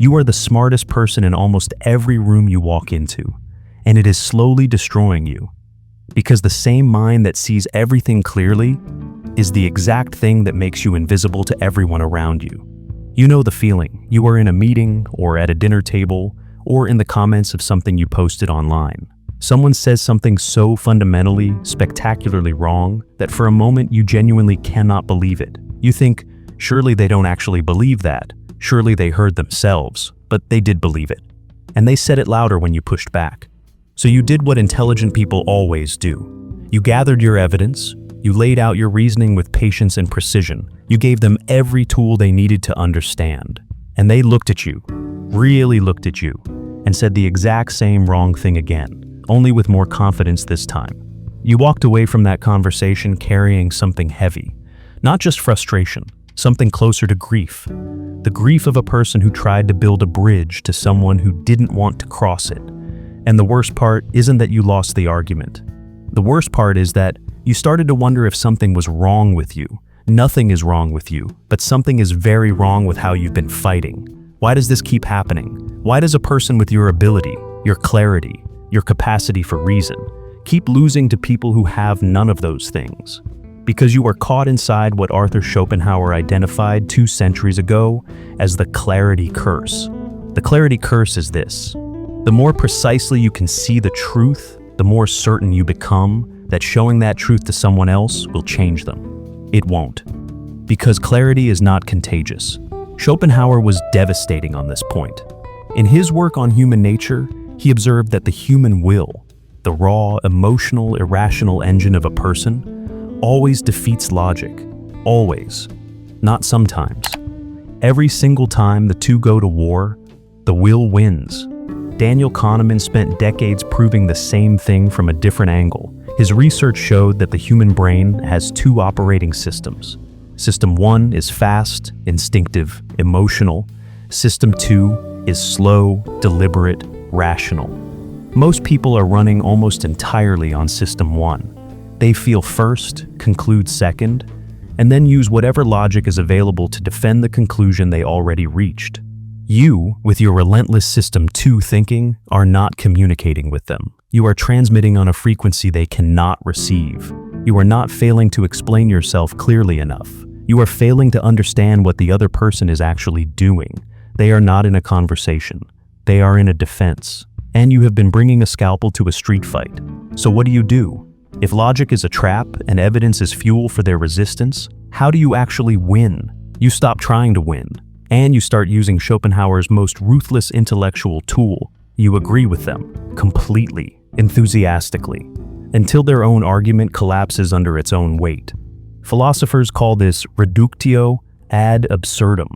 You are the smartest person in almost every room you walk into, and it is slowly destroying you. Because the same mind that sees everything clearly is the exact thing that makes you invisible to everyone around you. You know the feeling. You are in a meeting, or at a dinner table, or in the comments of something you posted online. Someone says something so fundamentally, spectacularly wrong that for a moment you genuinely cannot believe it. You think, surely they don't actually believe that. Surely they heard themselves, but they did believe it. And they said it louder when you pushed back. So you did what intelligent people always do. You gathered your evidence, you laid out your reasoning with patience and precision. You gave them every tool they needed to understand. And they looked at you, really looked at you, and said the exact same wrong thing again, only with more confidence this time. You walked away from that conversation carrying something heavy, not just frustration, something closer to grief. The grief of a person who tried to build a bridge to someone who didn't want to cross it. And the worst part isn't that you lost the argument. The worst part is that you started to wonder if something was wrong with you. Nothing is wrong with you, but something is very wrong with how you've been fighting. Why does this keep happening? Why does a person with your ability, your clarity, your capacity for reason, keep losing to people who have none of those things? Because you are caught inside what Arthur Schopenhauer identified 2 centuries ago as the clarity curse. The clarity curse is this: the more precisely you can see the truth, the more certain you become that showing that truth to someone else will change them. It won't. Because clarity is not contagious. Schopenhauer was devastating on this point. In his work on human nature, he observed that the human will, the raw, emotional, irrational engine of a person, always defeats logic. Always. Not sometimes. Every single time the two go to war, the will wins. Daniel Kahneman spent decades proving the same thing from a different angle. His research showed that the human brain has 2 operating systems. System 1 is fast, instinctive, emotional. System 2 is slow, deliberate, rational. Most people are running almost entirely on System 1. They feel first, conclude second, and then use whatever logic is available to defend the conclusion they already reached. You, with your relentless System 2 thinking, are not communicating with them. You are transmitting on a frequency they cannot receive. You are not failing to explain yourself clearly enough. You are failing to understand what the other person is actually doing. They are not in a conversation. They are in a defense. And you have been bringing a scalpel to a street fight. So what do? If logic is a trap and evidence is fuel for their resistance, how do you actually win? You stop trying to win, and you start using Schopenhauer's most ruthless intellectual tool. You agree with them, completely, enthusiastically, until their own argument collapses under its own weight. Philosophers call this reductio ad absurdum,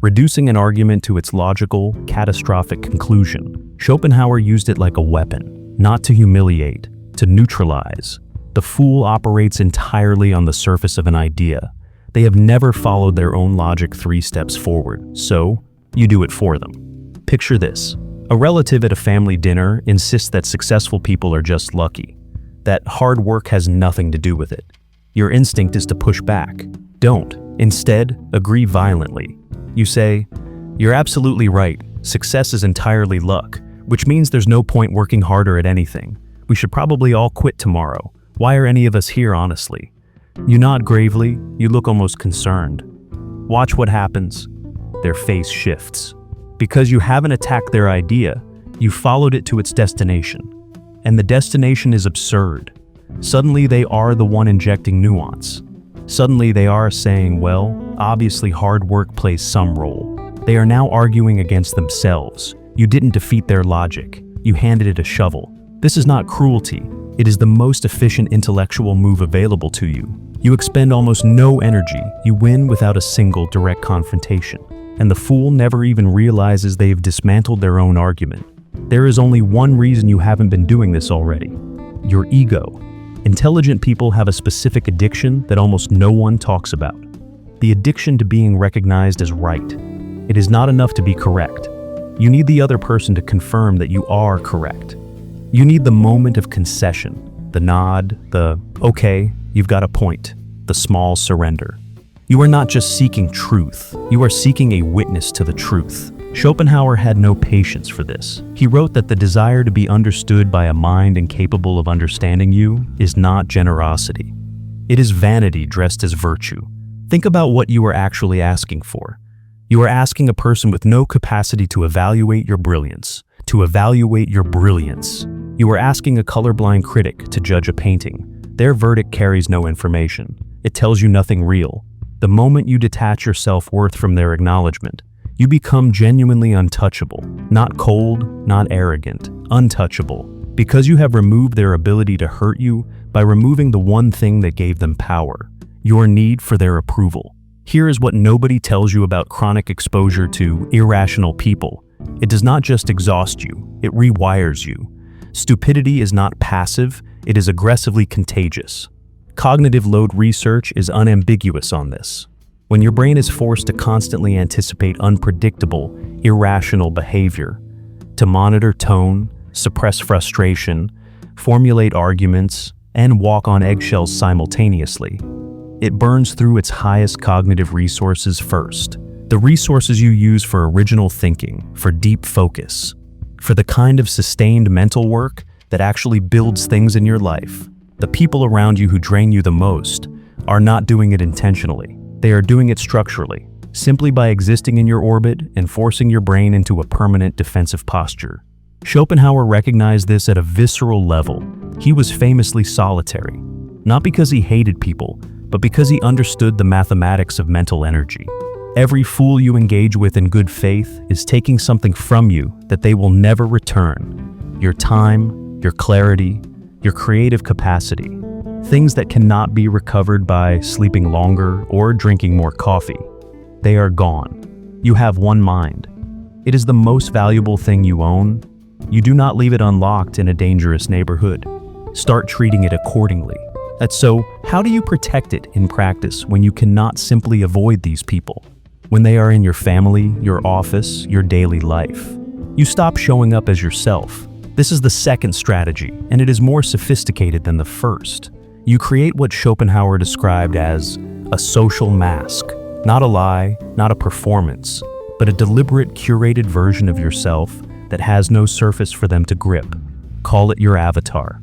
reducing an argument to its logical, catastrophic conclusion. Schopenhauer used it like a weapon, not to humiliate, to neutralize. The fool operates entirely on the surface of an idea. They have never followed their own logic 3 steps forward, so you do it for them. Picture this. A relative at a family dinner insists that successful people are just lucky, that hard work has nothing to do with it. Your instinct is to push back. Don't. Instead, agree violently. You say, "You're absolutely right. Success is entirely luck, which means there's no point working harder at anything. We should probably all quit tomorrow. Why are any of us here, honestly?" You nod gravely, you look almost concerned. Watch what happens. Their face shifts. Because you haven't attacked their idea, you followed it to its destination. And the destination is absurd. Suddenly they are the one injecting nuance. Suddenly they are saying, well, obviously hard work plays some role. They are now arguing against themselves. You didn't defeat their logic. You handed it a shovel. This is not cruelty. It is the most efficient intellectual move available to you. You expend almost no energy. You win without a single direct confrontation. And the fool never even realizes they've dismantled their own argument. There is only one reason you haven't been doing this already: your ego. Intelligent people have a specific addiction that almost no one talks about. The addiction to being recognized as right. It is not enough to be correct. You need the other person to confirm that you are correct. You need the moment of concession, the nod, the, okay, you've got a point, the small surrender. You are not just seeking truth, you are seeking a witness to the truth. Schopenhauer had no patience for this. He wrote that the desire to be understood by a mind incapable of understanding you is not generosity. It is vanity dressed as virtue. Think about what you are actually asking for. You are asking a person with no capacity to evaluate your brilliance. You are asking a colorblind critic to judge a painting. Their verdict carries no information. It tells you nothing real. The moment you detach your self-worth from their acknowledgement, you become genuinely untouchable. Not cold, not arrogant, untouchable. Because you have removed their ability to hurt you by removing the one thing that gave them power, your need for their approval. Here is what nobody tells you about chronic exposure to irrational people. It does not just exhaust you, it rewires you. Stupidity is not passive, it is aggressively contagious. Cognitive load research is unambiguous on this. When your brain is forced to constantly anticipate unpredictable, irrational behavior, to monitor tone, suppress frustration, formulate arguments, and walk on eggshells simultaneously, it burns through its highest cognitive resources first. The resources you use for original thinking, for deep focus, for the kind of sustained mental work that actually builds things in your life. The people around you who drain you the most are not doing it intentionally. They are doing it structurally, simply by existing in your orbit and forcing your brain into a permanent defensive posture. Schopenhauer recognized this at a visceral level. He was famously solitary, not because he hated people, but because he understood the mathematics of mental energy. Every fool you engage with in good faith is taking something from you that they will never return. Your time, your clarity, your creative capacity. Things that cannot be recovered by sleeping longer or drinking more coffee. They are gone. You have one mind. It is the most valuable thing you own. You do not leave it unlocked in a dangerous neighborhood. Start treating it accordingly. So, how do you protect it in practice when you cannot simply avoid these people? When they are in your family, your office, your daily life. You stop showing up as yourself. This is the second strategy, and it is more sophisticated than the first. You create what Schopenhauer described as a social mask. Not a lie, not a performance, but a deliberate, curated version of yourself that has no surface for them to grip. Call it your avatar.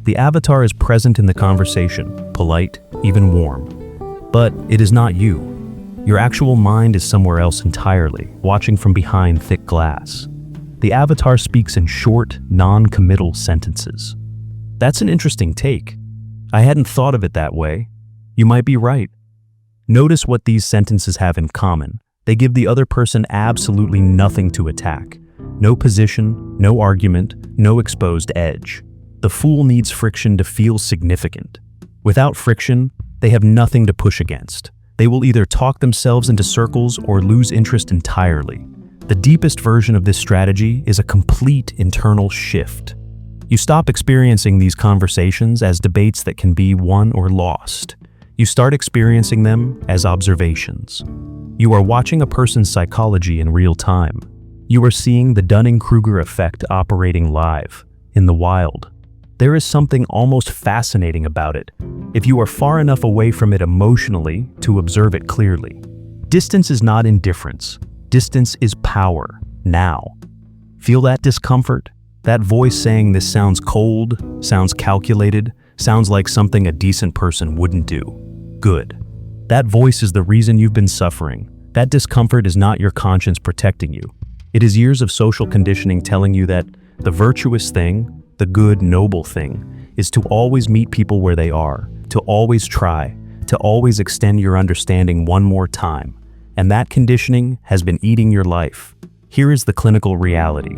The avatar is present in the conversation, polite, even warm. But it is not you. Your actual mind is somewhere else entirely, watching from behind thick glass. The avatar speaks in short, non-committal sentences. That's an interesting take. I hadn't thought of it that way. You might be right. Notice what these sentences have in common. They give the other person absolutely nothing to attack. No position, no argument, no exposed edge. The fool needs friction to feel significant. Without friction, they have nothing to push against. They will either talk themselves into circles or lose interest entirely. The deepest version of this strategy is a complete internal shift. You stop experiencing these conversations as debates that can be won or lost. You start experiencing them as observations. You are watching a person's psychology in real time. You are seeing the Dunning-Kruger effect operating live, in the wild. There is something almost fascinating about it, if you are far enough away from it emotionally to observe it clearly. Distance is not indifference. Distance is power, now. Feel that discomfort? That voice saying this sounds cold, sounds calculated, sounds like something a decent person wouldn't do. Good. That voice is the reason you've been suffering. That discomfort is not your conscience protecting you. It is years of social conditioning telling you that the virtuous thing, the good, noble thing, is to always meet people where they are, to always try, to always extend your understanding one more time. And that conditioning has been eating your life. Here is the clinical reality.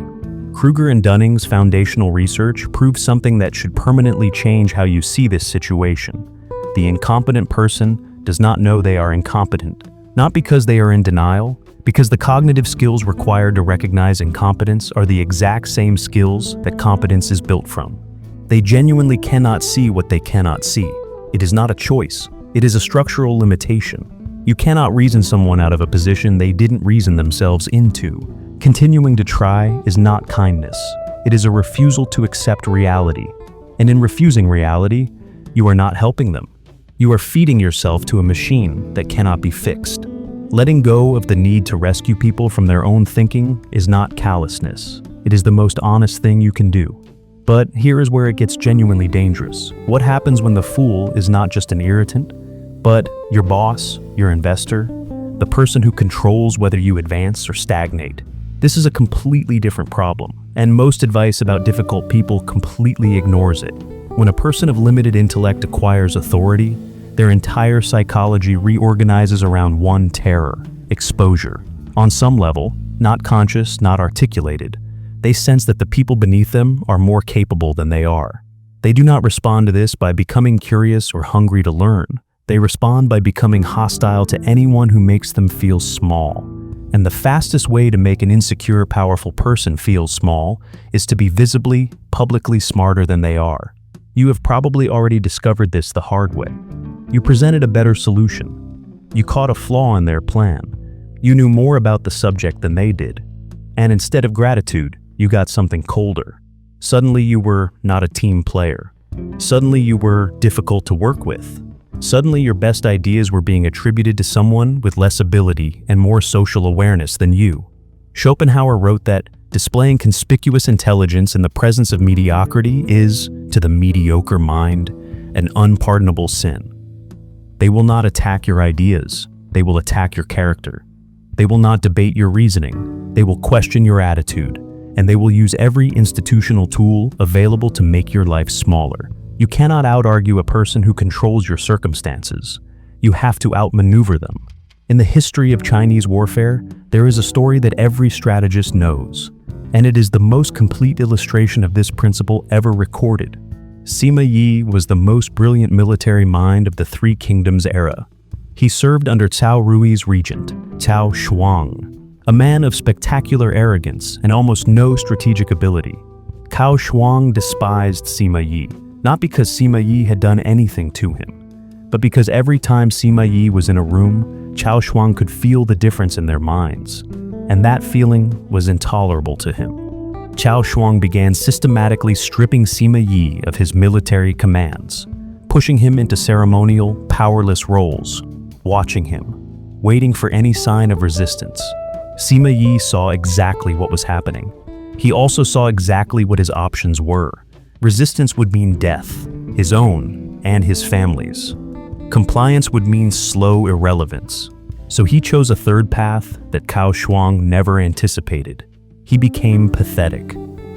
Kruger and Dunning's foundational research proves something that should permanently change how you see this situation. The incompetent person does not know they are incompetent, not because they are in denial, because the cognitive skills required to recognize incompetence are the exact same skills that competence is built from. They genuinely cannot see what they cannot see. It is not a choice. It is a structural limitation. You cannot reason someone out of a position they didn't reason themselves into. Continuing to try is not kindness. It is a refusal to accept reality. And in refusing reality, you are not helping them. You are feeding yourself to a machine that cannot be fixed. Letting go of the need to rescue people from their own thinking is not callousness. It is the most honest thing you can do. But here is where it gets genuinely dangerous. What happens when the fool is not just an irritant, but your boss, your investor, the person who controls whether you advance or stagnate? This is a completely different problem, and most advice about difficult people completely ignores it. When a person of limited intellect acquires authority, their entire psychology reorganizes around one terror: exposure. On some level, not conscious, not articulated, they sense that the people beneath them are more capable than they are. They do not respond to this by becoming curious or hungry to learn. They respond by becoming hostile to anyone who makes them feel small. And the fastest way to make an insecure, powerful person feel small is to be visibly, publicly smarter than they are. You have probably already discovered this the hard way. You presented a better solution. You caught a flaw in their plan. You knew more about the subject than they did. And instead of gratitude, you got something colder. Suddenly you were not a team player. Suddenly you were difficult to work with. Suddenly your best ideas were being attributed to someone with less ability and more social awareness than you. Schopenhauer wrote that displaying conspicuous intelligence in the presence of mediocrity is, to the mediocre mind, an unpardonable sin. They will not attack your ideas. They will attack your character. They will not debate your reasoning. They will question your attitude. And they will use every institutional tool available to make your life smaller. You cannot out-argue a person who controls your circumstances. You have to outmaneuver them. In the history of Chinese warfare, there is a story that every strategist knows, and it is the most complete illustration of this principle ever recorded. Sima Yi was the most brilliant military mind of the Three Kingdoms era. He served under Cao Rui's regent, Cao Shuang, a man of spectacular arrogance and almost no strategic ability. Cao Shuang despised Sima Yi, not because Sima Yi had done anything to him, but because every time Sima Yi was in a room, Cao Shuang could feel the difference in their minds, and that feeling was intolerable to him. Cao Shuang began systematically stripping Sima Yi of his military commands, pushing him into ceremonial, powerless roles, watching him, waiting for any sign of resistance. Sima Yi saw exactly what was happening. He also saw exactly what his options were. Resistance would mean death, his own and his family's. Compliance would mean slow irrelevance. So he chose a third path that Cao Shuang never anticipated. He became pathetic.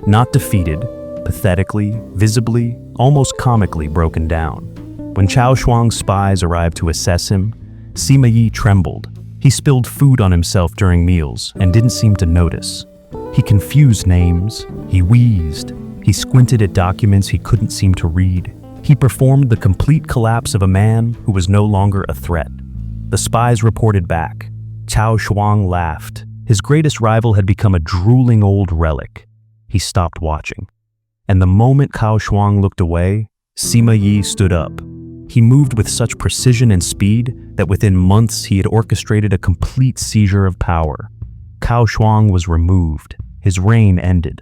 Not defeated, pathetically, visibly, almost comically broken down. When Cao Shuang's spies arrived to assess him, Sima Yi trembled. He spilled food on himself during meals and didn't seem to notice. He confused names, he wheezed, he squinted at documents he couldn't seem to read. He performed the complete collapse of a man who was no longer a threat. The spies reported back. Cao Shuang laughed. His greatest rival had become a drooling old relic. He stopped watching. And the moment Cao Shuang looked away, Sima Yi stood up. He moved with such precision and speed that within months he had orchestrated a complete seizure of power. Cao Shuang was removed. His reign ended.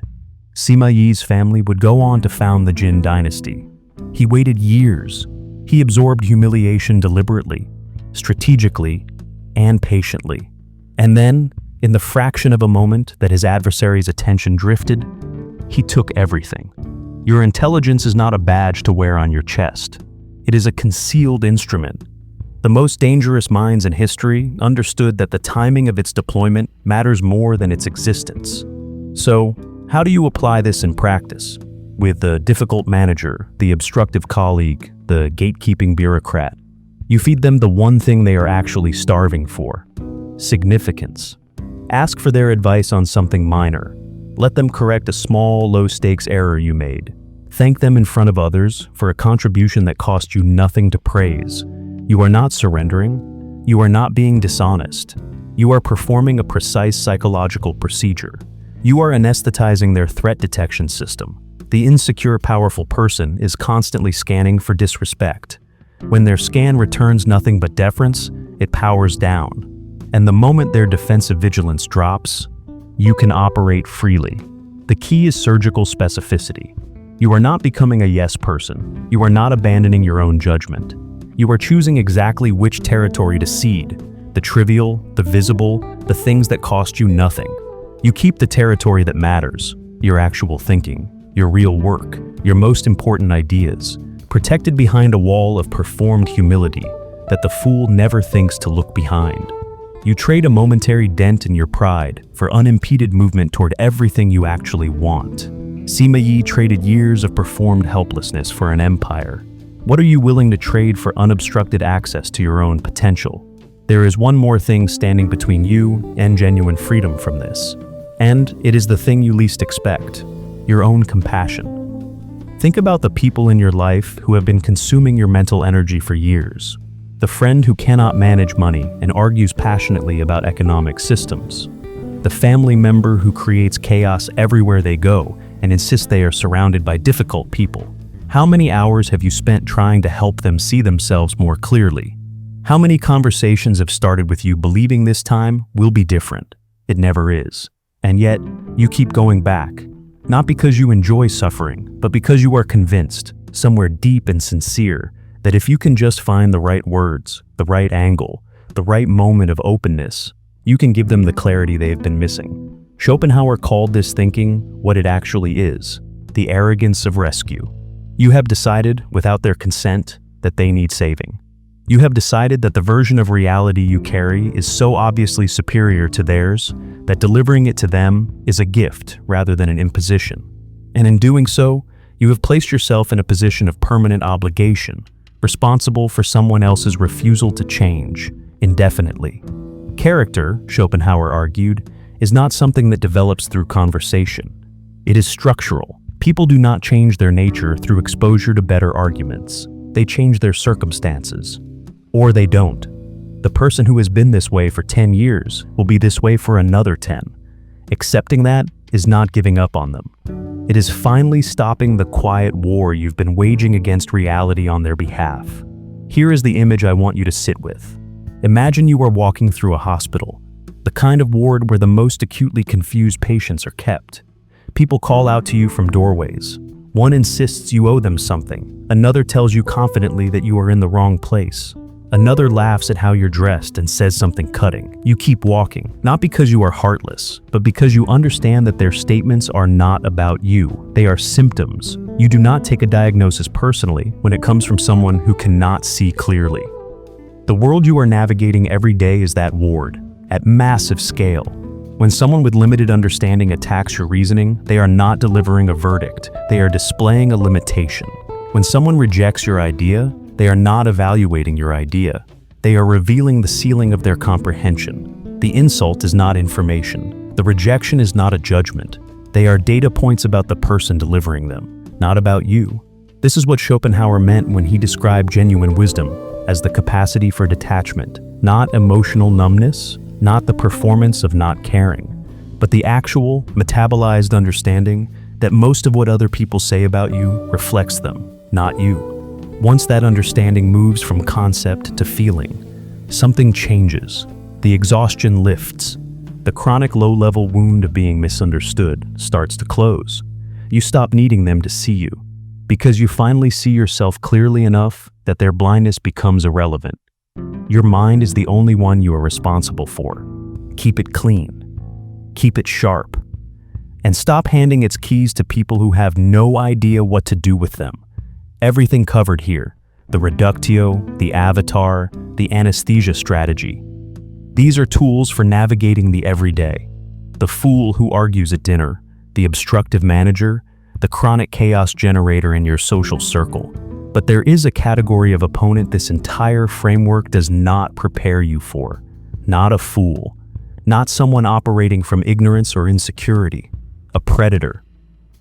Sima Yi's family would go on to found the Jin dynasty. He waited years. He absorbed humiliation deliberately, strategically, and patiently. And then, in the fraction of a moment that his adversary's attention drifted, he took everything. Your intelligence is not a badge to wear on your chest. It is a concealed instrument. The most dangerous minds in history understood that the timing of its deployment matters more than its existence. So, how do you apply this in practice? With the difficult manager, the obstructive colleague, the gatekeeping bureaucrat, you feed them the one thing they are actually starving for: significance. Ask for their advice on something minor. Let them correct a small, low-stakes error you made. Thank them in front of others for a contribution that cost you nothing to praise. You are not surrendering. You are not being dishonest. You are performing a precise psychological procedure. You are anesthetizing their threat detection system. The insecure, powerful person is constantly scanning for disrespect. When their scan returns nothing but deference, it powers down. And the moment their defensive vigilance drops, you can operate freely. The key is surgical specificity. You are not becoming a yes person. You are not abandoning your own judgment. You are choosing exactly which territory to cede, The trivial, the visible, the things that cost you nothing. You keep the territory that matters, your actual thinking, your real work, your most important ideas, protected behind a wall of performed humility that the fool never thinks to look behind. You trade a momentary dent in your pride for unimpeded movement toward everything you actually want. Sima Yi traded years of performed helplessness for an empire. What are you willing to trade for unobstructed access to your own potential? There is one more thing standing between you and genuine freedom from this. And it is the thing you least expect, your own compassion. Think about the people in your life who have been consuming your mental energy for years. The friend who cannot manage money and argues passionately about economic systems. The family member who creates chaos everywhere they go and insists they are surrounded by difficult people. How many hours have you spent trying to help them see themselves more clearly? How many conversations have started with you believing this time will be different? It never is. And yet, you keep going back. Not because you enjoy suffering, but because you are convinced, somewhere deep and sincere, that if you can just find the right words, the right angle, the right moment of openness, you can give them the clarity they have been missing. Schopenhauer called this thinking what it actually is, the arrogance of rescue. You have decided, without their consent, that they need saving. You have decided that the version of reality you carry is so obviously superior to theirs that delivering it to them is a gift rather than an imposition. And in doing so, you have placed yourself in a position of permanent obligation, responsible for someone else's refusal to change indefinitely. Character, Schopenhauer argued, is not something that develops through conversation. It is structural. People do not change their nature through exposure to better arguments. They change their circumstances. Or they don't. The person who has been this way for 10 years will be this way for another 10. Accepting that is not giving up on them. It is finally stopping the quiet war you've been waging against reality on their behalf. Here is the image I want you to sit with. Imagine you are walking through a hospital, the kind of ward where the most acutely confused patients are kept. People call out to you from doorways. One insists you owe them something. Another tells you confidently that you are in the wrong place. Another laughs at how you're dressed and says something cutting. You keep walking, not because you are heartless, but because you understand that their statements are not about you. They are symptoms. You do not take a diagnosis personally when it comes from someone who cannot see clearly. The world you are navigating every day is that ward, at massive scale. When someone with limited understanding attacks your reasoning, they are not delivering a verdict. They are displaying a limitation. When someone rejects your idea, they are not evaluating your idea. They are revealing the ceiling of their comprehension. The insult is not information. The rejection is not a judgment. They are data points about the person delivering them, not about you. This is what Schopenhauer meant when he described genuine wisdom as the capacity for detachment, not emotional numbness, not the performance of not caring, but the actual, metabolized understanding that most of what other people say about you reflects them, not you. Once that understanding moves from concept to feeling, something changes. The exhaustion lifts. The chronic low-level wound of being misunderstood starts to close. You stop needing them to see you, because you finally see yourself clearly enough that their blindness becomes irrelevant. Your mind is the only one you are responsible for. Keep it clean. Keep it sharp. And stop handing its keys to people who have no idea what to do with them. Everything covered here, the reductio, the avatar, the anesthesia strategy. These are tools for navigating the everyday. The fool who argues at dinner, the obstructive manager, the chronic chaos generator in your social circle. But there is a category of opponent this entire framework does not prepare you for. Not a fool. Not someone operating from ignorance or insecurity. A predator.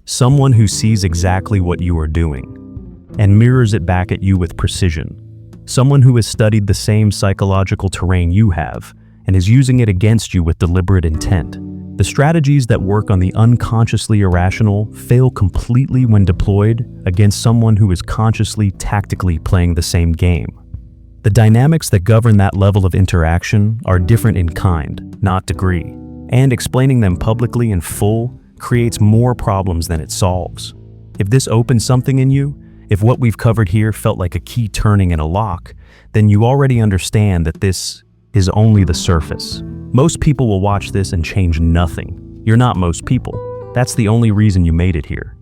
Someone who sees exactly what you are doing and mirrors it back at you with precision. Someone who has studied the same psychological terrain you have and is using it against you with deliberate intent. The strategies that work on the unconsciously irrational fail completely when deployed against someone who is consciously, tactically playing the same game. The dynamics that govern that level of interaction are different in kind, not degree, and explaining them publicly in full creates more problems than it solves. If this opens something in you, if what we've covered here felt like a key turning in a lock, then you already understand that this is only the surface. Most people will watch this and change nothing. You're not most people. That's the only reason you made it here.